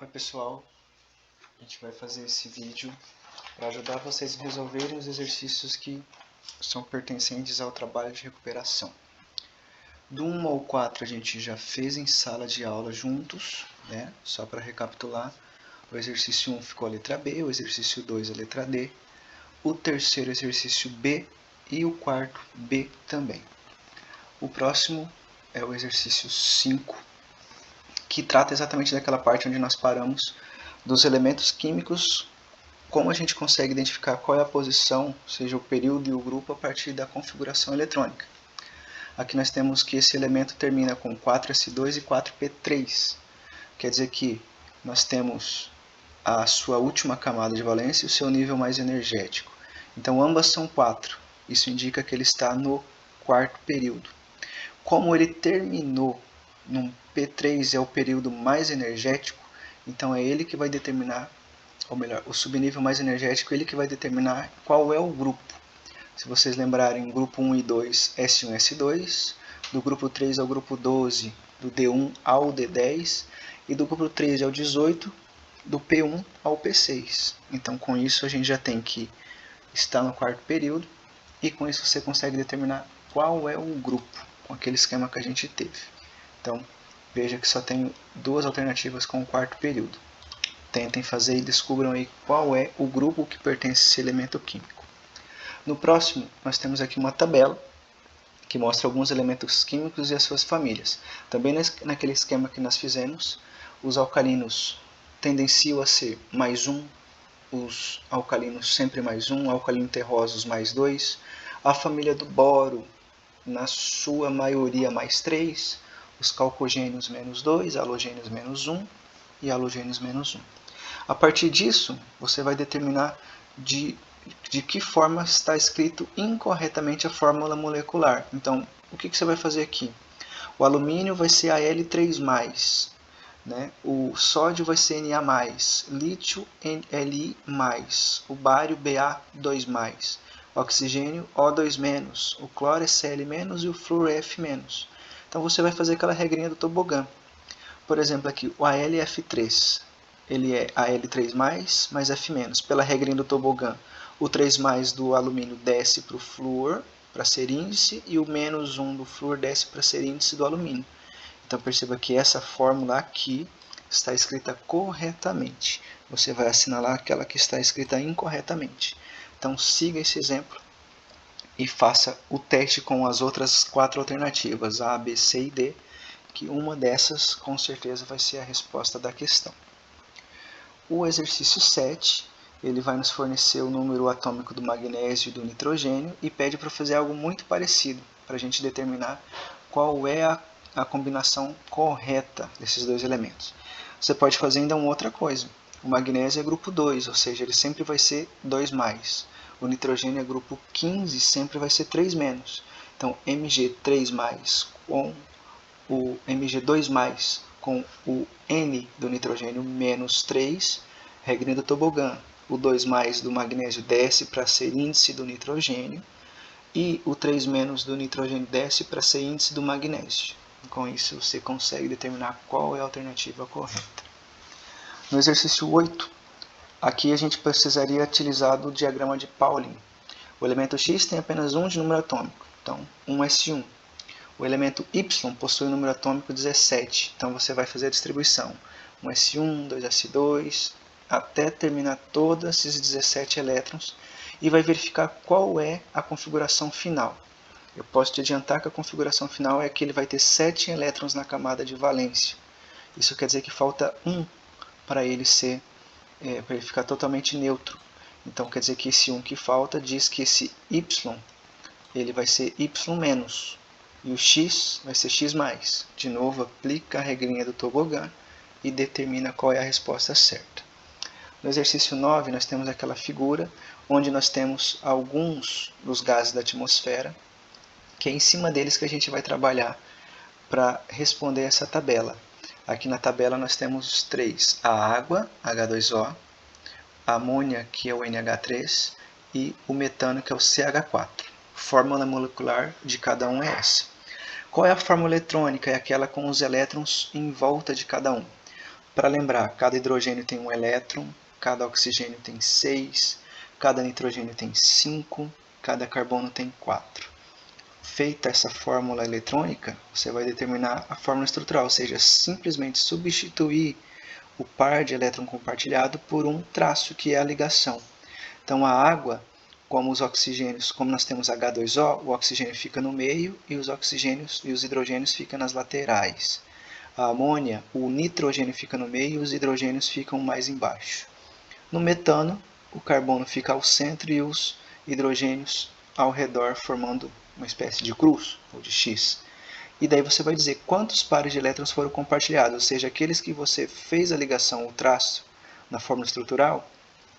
Oi pessoal, a gente vai fazer esse vídeo para ajudar vocês a resolverem os exercícios que são pertencentes ao trabalho de recuperação. Do 1 ao 4 a gente já fez em sala de aula juntos, né? Só para recapitular, o exercício 1 ficou a letra B, o exercício 2 a letra D, o terceiro exercício B e o quarto B também. O próximo é o exercício 5, que trata exatamente daquela parte onde nós paramos dos elementos químicos, como a gente consegue identificar qual é a posição, seja o período e o grupo, a partir da configuração eletrônica. Aqui nós temos que esse elemento termina com 4s2 e 4p3. Quer dizer que nós temos a sua última camada de valência e o seu nível mais energético. Então ambas são 4. Isso indica que ele está no quarto período. Como ele terminou num P3 é o período mais energético, então é ele que vai determinar, ou melhor, o subnível mais energético, ele que vai determinar qual é o grupo. Se vocês lembrarem, grupo 1 e 2, S1 e S2, do grupo 3 ao grupo 12, do D1 ao D10, e do grupo 13 ao 18, do P1 ao P6. Então com isso a gente já tem que estar no quarto período, e com isso você consegue determinar qual é o grupo, com aquele esquema que a gente teve. Então, veja que só tenho duas alternativas com o quarto período. Tentem fazer e descubram aí qual é o grupo que pertence a esse elemento químico. No próximo, nós temos aqui uma tabela que mostra alguns elementos químicos e as suas famílias. Também naquele esquema que nós fizemos, os alcalinos tendenciam a ser mais 1, os alcalinos sempre mais 1, alcalino terrosos mais 2, a família do boro, na sua maioria mais 3, os calcogênios menos 2, halogênios menos 1 e halogênios menos 1. A partir disso, você vai determinar de que forma está escrito incorretamente a fórmula molecular. Então, o que você vai fazer aqui? O alumínio vai ser Al3+, né? O sódio vai ser Na+, lítio Li+, o bário Ba2+, o oxigênio O2-, o cloro é Cl- e o flúor F-. Então você vai fazer aquela regrinha do tobogã. Por exemplo, aqui o AlF3, ele é Al3+, mais F-. Pela regrinha do tobogã, o 3+ do alumínio desce para o flúor, para ser índice, e o -1 do flúor desce para ser índice do alumínio. Então perceba que essa fórmula aqui está escrita corretamente. Você vai assinalar aquela que está escrita incorretamente. Então siga esse exemplo e faça o teste com as outras 4 alternativas, A, B, C e D, que uma dessas com certeza vai ser a resposta da questão. O exercício 7, ele vai nos fornecer o número atômico do magnésio e do nitrogênio e pede para fazer algo muito parecido, para a gente determinar qual é a combinação correta desses dois elementos. Você pode fazer ainda uma outra coisa. O magnésio é grupo 2, ou seja, ele sempre vai ser 2+. O nitrogênio é grupo 15, sempre vai ser 3-. Então, Mg3+ com o Mg2+, com o N do nitrogênio menos 3, regrinha do tobogã. O 2+ do magnésio desce para ser índice do nitrogênio e o 3- do nitrogênio desce para ser índice do magnésio. Com isso você consegue determinar qual é a alternativa correta. No exercício 8, aqui a gente precisaria utilizar do diagrama de Pauling. O elemento X tem apenas 1 de número atômico, então 1s1. O elemento Y possui um número atômico 17, então você vai fazer a distribuição 1s1, 2s2, até terminar todos esses 17 elétrons e vai verificar qual é a configuração final. Eu posso te adiantar que a configuração final é que ele vai ter 7 elétrons na camada de valência. Isso quer dizer que falta 1 para ele ficar totalmente neutro. Então quer dizer que esse 1 que falta diz que esse Y ele vai ser Y-, e o X vai ser X+. De novo, aplica a regrinha do tobogã e determina qual é a resposta certa. No exercício 9, nós temos aquela figura onde nós temos alguns dos gases da atmosfera, que é em cima deles que a gente vai trabalhar para responder essa tabela. Aqui na tabela nós temos os 3, a água, H2O, a amônia, que é o NH3, e o metano, que é o CH4. Fórmula molecular de cada um é essa. Qual é a fórmula eletrônica? É aquela com os elétrons em volta de cada um. para lembrar, cada hidrogênio tem 1 elétron, cada oxigênio tem 6, cada nitrogênio tem 5, cada carbono tem 4. Feita essa fórmula eletrônica, você vai determinar a fórmula estrutural, ou seja, simplesmente substituir o par de elétron compartilhado por um traço, que é a ligação. Então a água, como os oxigênios, como nós temos H2O, o oxigênio fica no meio e os oxigênios e os hidrogênios ficam nas laterais. A amônia, o nitrogênio fica no meio e os hidrogênios ficam mais embaixo. No metano, o carbono fica ao centro e os hidrogênios ao redor, formando uma espécie de cruz, ou de X. E daí você vai dizer quantos pares de elétrons foram compartilhados, ou seja, aqueles que você fez a ligação, o traço, na fórmula estrutural,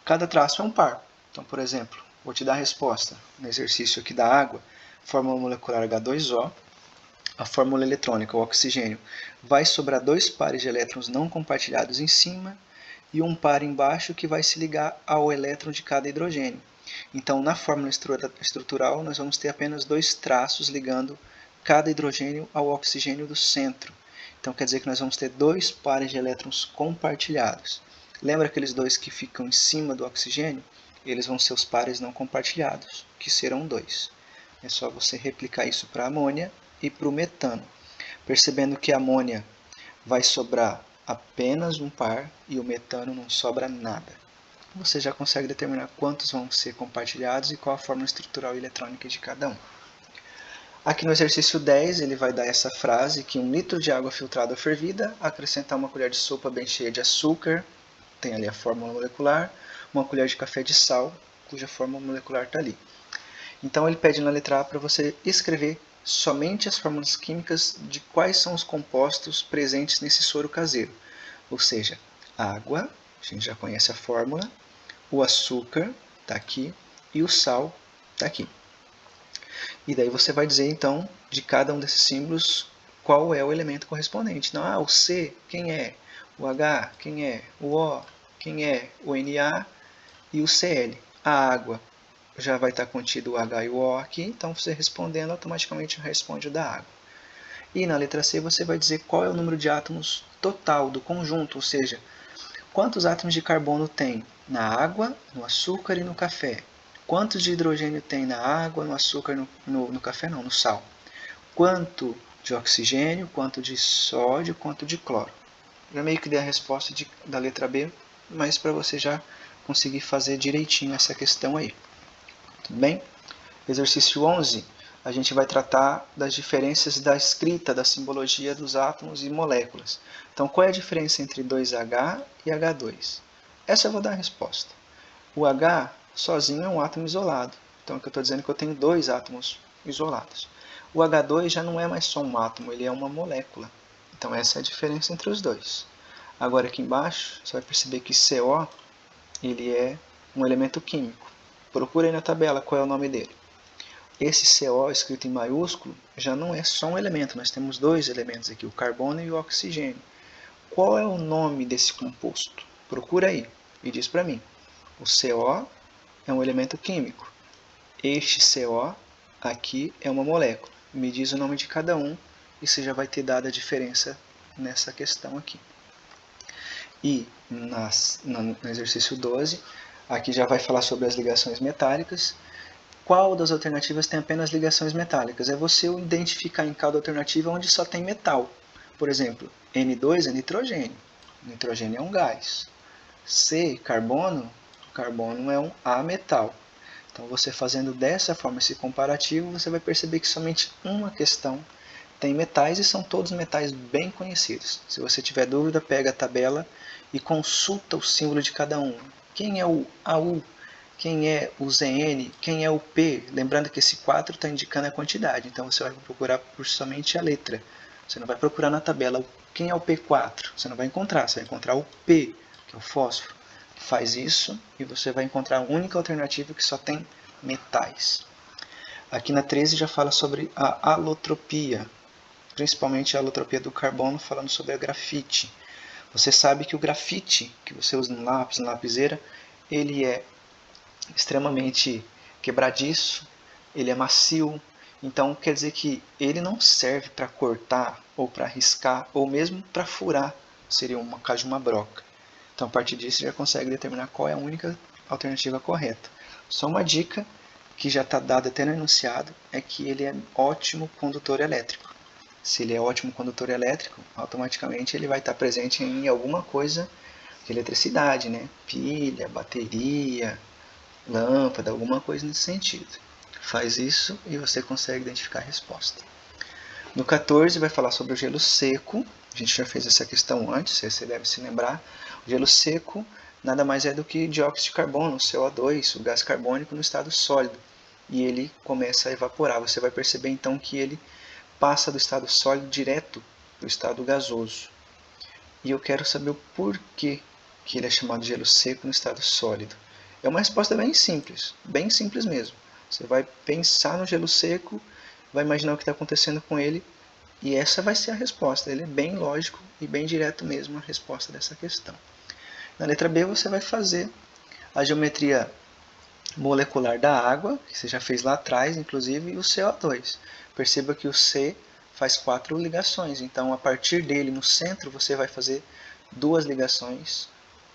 cada traço é um par. Então, por exemplo, vou te dar a resposta no exercício aqui da água, fórmula molecular H2O, a fórmula eletrônica, o oxigênio, vai sobrar 2 pares de elétrons não compartilhados em cima e um par embaixo que vai se ligar ao elétron de cada hidrogênio. Então, na fórmula estrutural, nós vamos ter apenas 2 traços ligando cada hidrogênio ao oxigênio do centro. Então, quer dizer que nós vamos ter 2 pares de elétrons compartilhados. Lembra aqueles 2 que ficam em cima do oxigênio? Eles vão ser os pares não compartilhados, que serão 2. É só você replicar isso para a amônia e para o metano. Percebendo que a amônia vai sobrar apenas um par e o metano não sobra nada. Você já consegue determinar quantos vão ser compartilhados e qual a fórmula estrutural e eletrônica de cada um. Aqui no exercício 10, ele vai dar essa frase, que 1 litro de água filtrada ou fervida, acrescentar uma colher de sopa bem cheia de açúcar, tem ali a fórmula molecular, uma colher de café de sal, cuja fórmula molecular está ali. Então ele pede na letra A para você escrever somente as fórmulas químicas de quais são os compostos presentes nesse soro caseiro. Ou seja, água, a gente já conhece a fórmula, o açúcar está aqui e o sal está aqui. E daí você vai dizer então de cada um desses símbolos qual é o elemento correspondente. Então, o C, quem é? O H, quem é? O O, quem é? O Na e o Cl. A água já vai estar contido o H e o O aqui, então você respondendo automaticamente responde o da água. E na letra C você vai dizer qual é o número de átomos total do conjunto, ou seja, quantos átomos de carbono tem na água, no açúcar e no café. Quantos de hidrogênio tem na água, no açúcar, no café não, no sal. Quanto de oxigênio, quanto de sódio, quanto de cloro. Já meio que dei a resposta da letra B, mas para você já conseguir fazer direitinho essa questão aí. Tudo bem? Exercício 11, a gente vai tratar das diferenças da escrita, da simbologia dos átomos e moléculas. Então, qual é a diferença entre 2H e H2? Essa eu vou dar a resposta. O H sozinho é um átomo isolado. Então, aqui eu estou dizendo que eu tenho 2 átomos isolados. O H2 já não é mais só um átomo, ele é uma molécula. Então, essa é a diferença entre os dois. Agora, aqui embaixo, você vai perceber que CO ele é um elemento químico. Procura aí na tabela qual é o nome dele. Esse CO escrito em maiúsculo já não é só um elemento, nós temos 2 elementos aqui, o carbono e o oxigênio. Qual é o nome desse composto? Procura aí e diz para mim. O CO é um elemento químico. Este CO aqui é uma molécula. Me diz o nome de cada um e você já vai ter dado a diferença nessa questão aqui. E no exercício 12, aqui já vai falar sobre as ligações metálicas. Qual das alternativas tem apenas ligações metálicas? É você identificar em cada alternativa onde só tem metal. Por exemplo, N2 é nitrogênio. Nitrogênio é um gás. C, carbono. Carbono é um ametal. Então, você fazendo dessa forma esse comparativo, você vai perceber que somente uma questão tem metais e são todos metais bem conhecidos. Se você tiver dúvida, pega a tabela e consulta o símbolo de cada um. Quem é o AU? Quem é o Zn? Quem é o P? Lembrando que esse 4 está indicando a quantidade, então você vai procurar por somente a letra. Você não vai procurar na tabela quem é o P4. Você não vai encontrar, você vai encontrar o P, que é o fósforo. Faz isso e você vai encontrar a única alternativa que só tem metais. Aqui na 13 já fala sobre a alotropia, principalmente a alotropia do carbono, falando sobre a grafite. Você sabe que o grafite, que você usa no lápis, na lapiseira, ele é extremamente quebradiço, ele é macio, então quer dizer que ele não serve para cortar ou para riscar ou mesmo para furar seria um caso de uma broca. Então, a partir disso, você já consegue determinar qual é a única alternativa correta. Só uma dica que já está dada até no enunciado é que ele é ótimo condutor elétrico. Se ele é ótimo condutor elétrico, automaticamente ele vai estar presente em alguma coisa de eletricidade, né? Pilha, bateria, lâmpada, alguma coisa nesse sentido. Faz isso e você consegue identificar a resposta. No 14 vai falar sobre o gelo seco. A gente já fez essa questão antes, você deve se lembrar. O gelo seco nada mais é do que dióxido de carbono, CO2, o gás carbônico no estado sólido. E ele começa a evaporar. Você vai perceber então que ele passa do estado sólido direto para o estado gasoso. E eu quero saber o porquê que ele é chamado de gelo seco no estado sólido. É uma resposta bem simples mesmo. Você vai pensar no gelo seco, vai imaginar o que está acontecendo com ele, e essa vai ser a resposta. Ele é bem lógico e bem direto mesmo a resposta dessa questão. Na letra B você vai fazer a geometria molecular da água, que você já fez lá atrás, inclusive, e o CO2. Perceba que o C faz 4 ligações, então a partir dele, no centro, você vai fazer 2 ligações,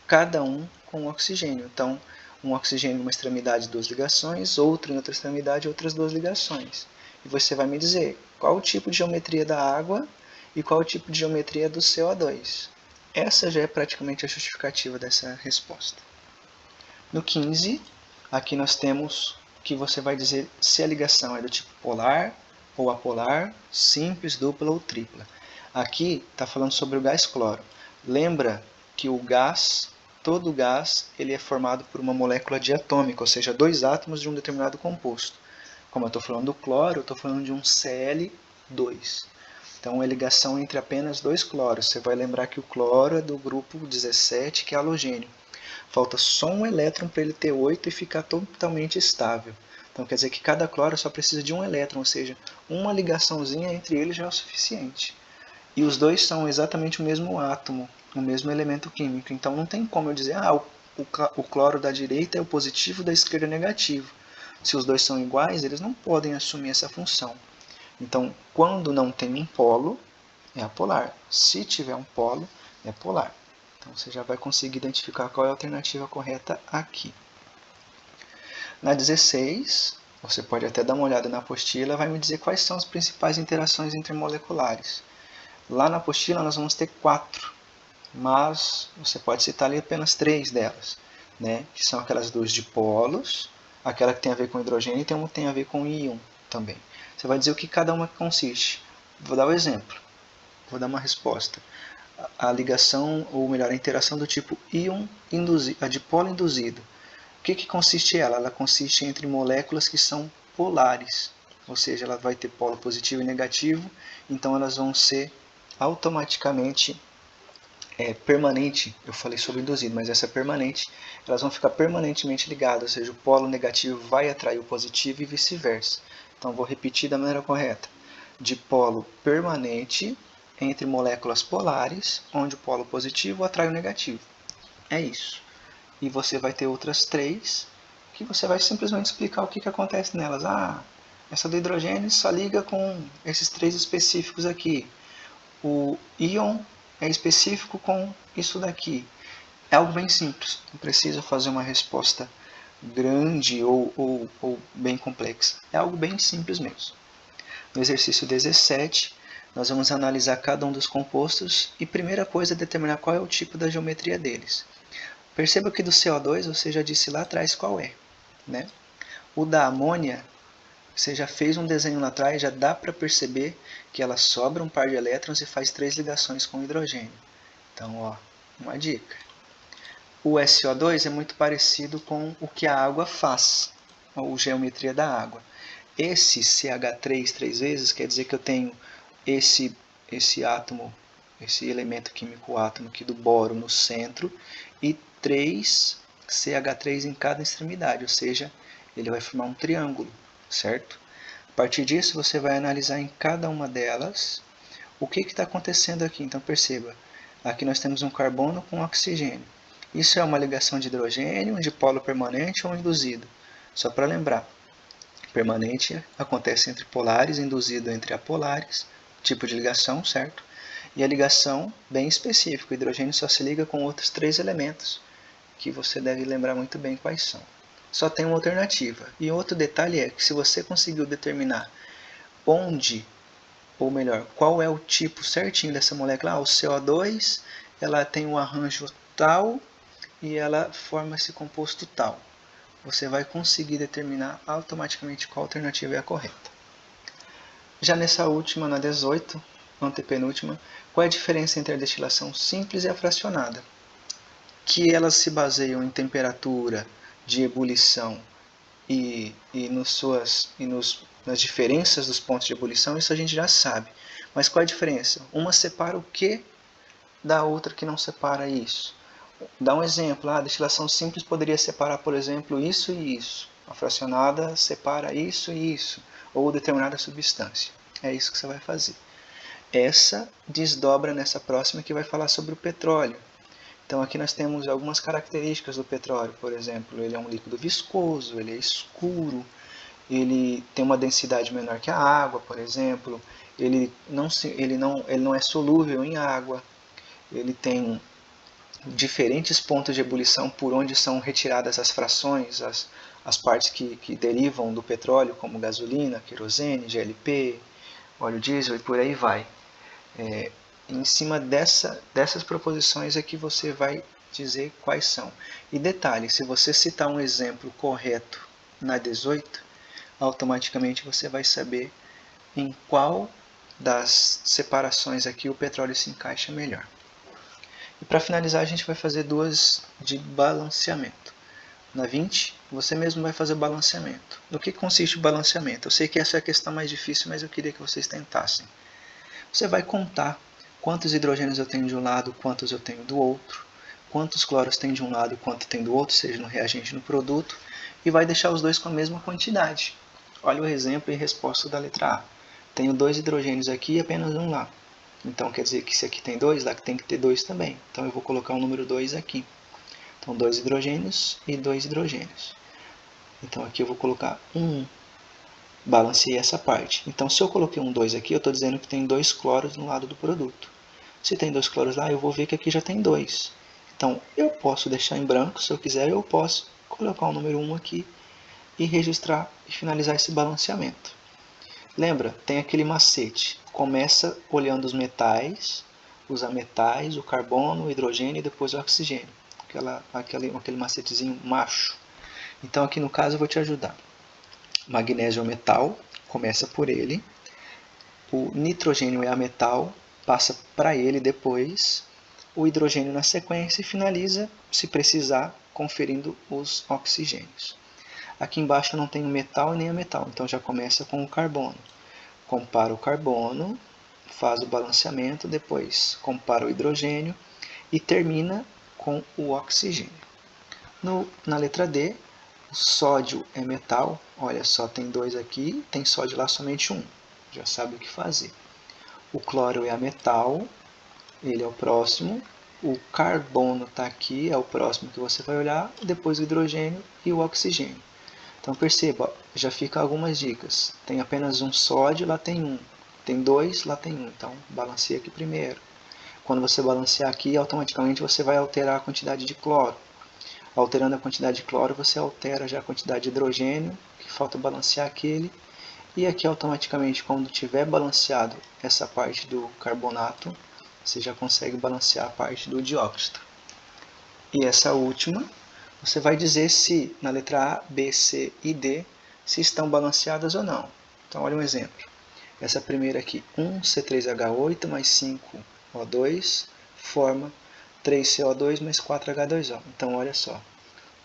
cada um com oxigênio. Então, um oxigênio em uma extremidade, 2 ligações, outro em outra extremidade, outras 2 ligações. E você vai me dizer qual o tipo de geometria da água e qual o tipo de geometria do CO2. Essa já é praticamente a justificativa dessa resposta. No 15, aqui nós temos que você vai dizer se a ligação é do tipo polar ou apolar, simples, dupla ou tripla. Aqui está falando sobre o gás cloro. Lembra que o gás, todo gás, ele é formado por uma molécula diatômica, ou seja, 2 átomos de um determinado composto. Como eu estou falando do cloro, eu estou falando de um Cl2. Então, é ligação entre apenas 2 cloros. Você vai lembrar que o cloro é do grupo 17, que é halogênio. Falta só um elétron para ele ter 8 e ficar totalmente estável. Então quer dizer que cada cloro só precisa de um elétron, ou seja, uma ligaçãozinha entre eles já é o suficiente. E os dois são exatamente o mesmo átomo, o mesmo elemento químico. Então não tem como eu dizer, o cloro da direita é o positivo, da esquerda é o negativo. Se os dois são iguais, eles não podem assumir essa função. Então, quando não tem um polo, é apolar. Se tiver um polo, é polar. Então você já vai conseguir identificar qual é a alternativa correta aqui. Na 16, você pode até dar uma olhada na apostila, vai me dizer quais são as principais interações intermoleculares. Lá na apostila nós vamos ter 4, mas você pode citar ali apenas 3 delas, né? Que são aquelas 2 dipolos, aquela que tem a ver com hidrogênio e uma que tem a ver com íon também. Você vai dizer o que cada uma consiste. Vou dar um exemplo, vou dar uma resposta. A ligação, ou melhor, a interação do tipo íon induzido, a dipolo induzido. O que consiste ela? Ela consiste entre moléculas que são polares, ou seja, ela vai ter polo positivo e negativo, então elas vão ser automaticamente permanente. Eu falei sobre induzido, mas essa é permanente. Elas vão ficar permanentemente ligadas, ou seja, o polo negativo vai atrair o positivo e vice-versa. Então vou repetir da maneira correta. Dipolo permanente entre moléculas polares, onde o polo positivo atrai o negativo. É isso. E você vai ter outras 3, que você vai simplesmente explicar o que acontece nelas. Essa do hidrogênio só liga com esses 3 específicos aqui. O íon é específico com isso daqui. É algo bem simples. Não precisa fazer uma resposta grande ou bem complexa. É algo bem simples mesmo. No exercício 17, nós vamos analisar cada um dos compostos e primeira coisa é determinar qual é o tipo da geometria deles. Perceba que do CO2 você já disse lá atrás qual é, né? O da amônia, você já fez um desenho lá atrás, já dá para perceber que ela sobra um par de elétrons e faz 3 ligações com o hidrogênio. Então, ó, uma dica. O SO2 é muito parecido com o que a água faz, ou geometria da água. Esse CH3 3 vezes quer dizer que eu tenho esse átomo, esse elemento químico átomo aqui do boro no centro e 3 CH3 em cada extremidade, ou seja, ele vai formar um triângulo, certo? A partir disso você vai analisar em cada uma delas o que está acontecendo aqui. Então perceba, aqui nós temos um carbono com oxigênio. Isso é uma ligação de hidrogênio, de polo permanente ou induzido. Só para lembrar, permanente acontece entre polares, induzido entre apolares, tipo de ligação, certo? E a ligação, bem específica, o hidrogênio só se liga com outros 3 elementos, que você deve lembrar muito bem quais são. Só tem uma alternativa. E outro detalhe é que se você conseguiu determinar onde, ou melhor, qual é o tipo certinho dessa molécula, o CO2, ela tem um arranjo tal e ela forma esse composto tal. Você vai conseguir determinar automaticamente qual alternativa é a correta. Já nessa última, na 18, antepenúltima, qual é a diferença entre a destilação simples e a fracionada? Que elas se baseiam em temperatura de ebulição nas diferenças dos pontos de ebulição, isso a gente já sabe. Mas qual é a diferença? Uma separa o que da outra que não separa isso. Dá um exemplo, a destilação simples poderia separar, por exemplo, isso e isso. A fracionada separa isso e isso, ou determinada substância. É isso que você vai fazer. Essa desdobra nessa próxima que vai falar sobre o petróleo. Então aqui nós temos algumas características do petróleo, por exemplo, ele é um líquido viscoso, ele é escuro, ele tem uma densidade menor que a água, por exemplo, ele não é solúvel em água, ele tem diferentes pontos de ebulição por onde são retiradas as frações, as partes que derivam do petróleo, como gasolina, querosene, GLP, óleo diesel e por aí vai. Em cima dessas proposições é que você vai dizer quais são. E detalhe, se você citar um exemplo correto na 18, automaticamente você vai saber em qual das separações aqui o petróleo se encaixa melhor. E para finalizar, a gente vai fazer duas de balanceamento. Na 20, você mesmo vai fazer o balanceamento. No que consiste o balanceamento? Eu sei que essa é a questão mais difícil, mas eu queria que vocês tentassem. Você vai contar quantos hidrogênios eu tenho de um lado, quantos eu tenho do outro, quantos cloros tem de um lado e quanto tem do outro, seja no reagente ou no produto, e vai deixar os dois com a mesma quantidade. Olha o exemplo e resposta da letra A. Tenho 2 hidrogênios aqui e apenas um lá. Então quer dizer que se aqui tem 2, lá que tem que ter 2 também. Então eu vou colocar o número 2 aqui. Então 2 hidrogênios e 2 hidrogênios. Então aqui eu vou colocar 1. Balanceei essa parte. Então se eu coloquei um 2 aqui, eu estou dizendo que tem 2 cloros no lado do produto. Se tem 2 cloros lá, eu vou ver que aqui já tem 2. Então eu posso deixar em branco, se eu quiser, eu posso colocar o número 1 aqui e registrar e finalizar esse balanceamento. Lembra, tem aquele macete. Começa olhando os metais, os ametais, o carbono, o hidrogênio e depois o oxigênio. Aquele macetezinho macho. Então aqui no caso eu vou te ajudar. Magnésio é o metal, começa por ele. O nitrogênio é a metal, passa para ele depois. O hidrogênio na sequência e finaliza, se precisar, conferindo os oxigênios. Aqui embaixo não tem o metal e nem a metal, então já começa com o carbono. Compara o carbono, faz o balanceamento, depois compara o hidrogênio e termina com o oxigênio. Na letra D, o sódio é metal, olha só, tem 2 aqui, tem sódio lá somente 1, já sabe o que fazer. O cloro é a metal, ele é o próximo. O carbono está aqui, é o próximo que você vai olhar, depois o hidrogênio e o oxigênio. Então perceba, já fica algumas dicas. Tem apenas um sódio, lá tem 1. Tem 2, lá tem 1. Então balanceia aqui primeiro. Quando você balancear aqui, automaticamente você vai alterar a quantidade de cloro. Alterando a quantidade de cloro, você altera já a quantidade de hidrogênio, que falta balancear aquele. E aqui automaticamente, quando tiver balanceado essa parte do carbonato, você já consegue balancear a parte do dióxido. E essa última, você vai dizer se na letra A, B, C e D, se estão balanceadas ou não. Então olha um exemplo. Essa primeira aqui, 1C3H8 mais 5O2 forma 3CO2 mais 4H2O. Então olha só,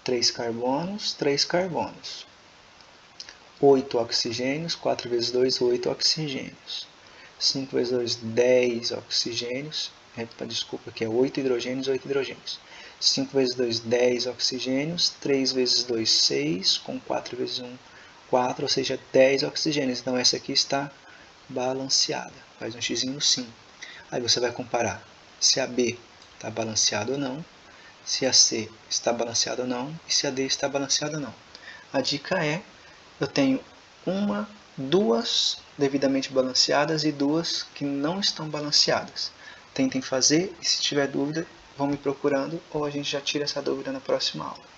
3 carbonos, 3 carbonos. 8 oxigênios, 4 vezes 2, 8 oxigênios. 5 vezes 2, 10 oxigênios. Desculpa, aqui é 8 hidrogênios, 8 hidrogênios. 5 vezes 2, 10 oxigênios. 3 vezes 2, 6. Com 4 vezes 1, 4, ou seja, 10 oxigênios. Então essa aqui está balanceada. Faz um xizinho no sim. Aí você vai comparar se a B está balanceada ou não, se a C está balanceada ou não, e se a D está balanceada ou não. A dica é, eu tenho duas devidamente balanceadas e 2 que não estão balanceadas. tentem fazer e se tiver dúvida, vão me procurando ou a gente já tira essa dúvida na próxima aula.